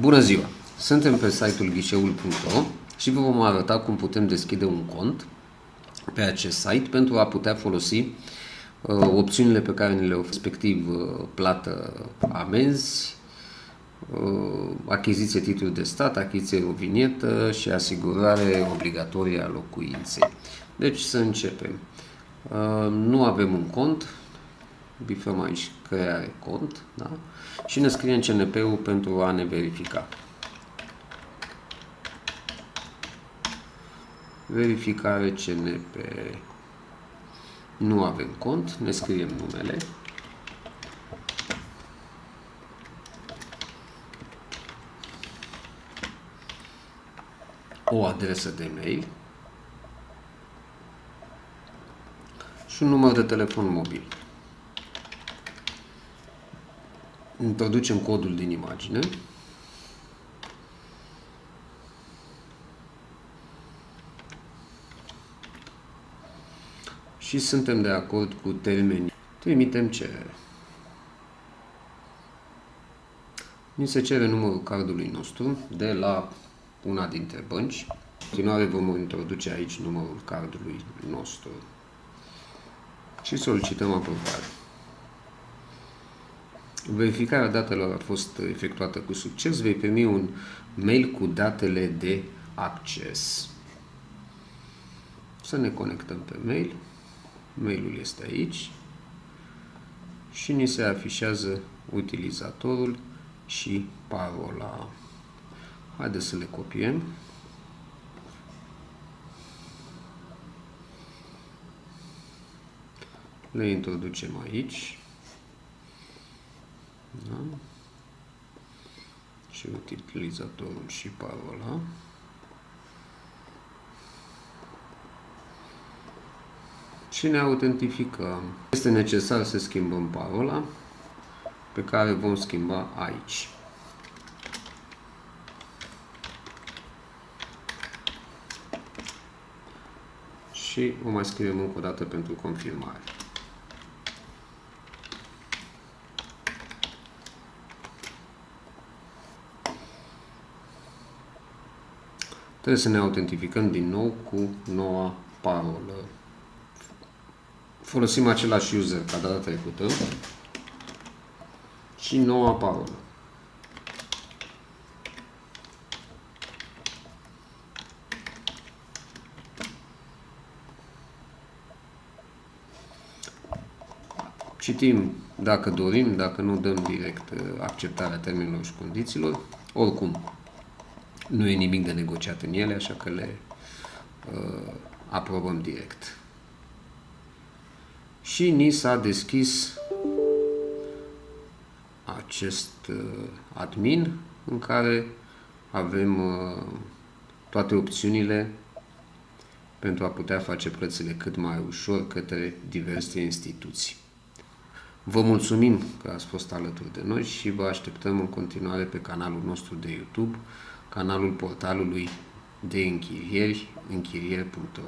Bună ziua! Suntem pe site-ul ghișeul.ro și vă vom arăta cum putem deschide un cont pe acest site pentru a putea folosi opțiunile pe care ni le oferă, respectiv plată amenzi, achiziție titluri de stat, achiziție rovinietă și asigurare obligatorie a locuinței. Deci să începem. Nu avem un cont, bifăm aici creare cont, da? Și ne scriem CNP-ul pentru a ne verifica. Verificare CNP. Nu avem cont, ne scriem numele. O adresă de mail și un număr de telefon mobil. Introducem codul din imagine. Și suntem de acord cu termenii. Trimitem cerere. Ni se cere numărul cardului nostru de la una dintre bănci. În continuare vom introduce aici numărul cardului nostru și solicităm aprobare. Verificarea datelor a fost efectuată cu succes. Vei primi un mail cu datele de acces. Să ne conectăm pe mail. Mailul este aici și ni se afișează utilizatorul și parola. Haideți să le copiem. Le introducem aici. Da? Și utilizatorul și parola. Și ne autentificăm. Este necesar să schimbăm parola, pe care vom schimba aici. Și o mai scriem încă o dată pentru confirmare. Trebuie să ne autentificăm din nou cu noua parolă. Folosim același user ca data trecută și noua parolă. Citim dacă dorim, dacă nu dăm direct acceptarea termenilor și condițiilor. Oricum, nu e nimic de negociat în ele, așa că le aprobăm direct. Și ni s-a deschis acest admin în care avem toate opțiunile pentru a putea face plățile cât mai ușor către diverse instituții. Vă mulțumim că ați fost alături de noi și vă așteptăm în continuare pe canalul nostru de YouTube, canalul portalului de închirieri, închirieri.ro.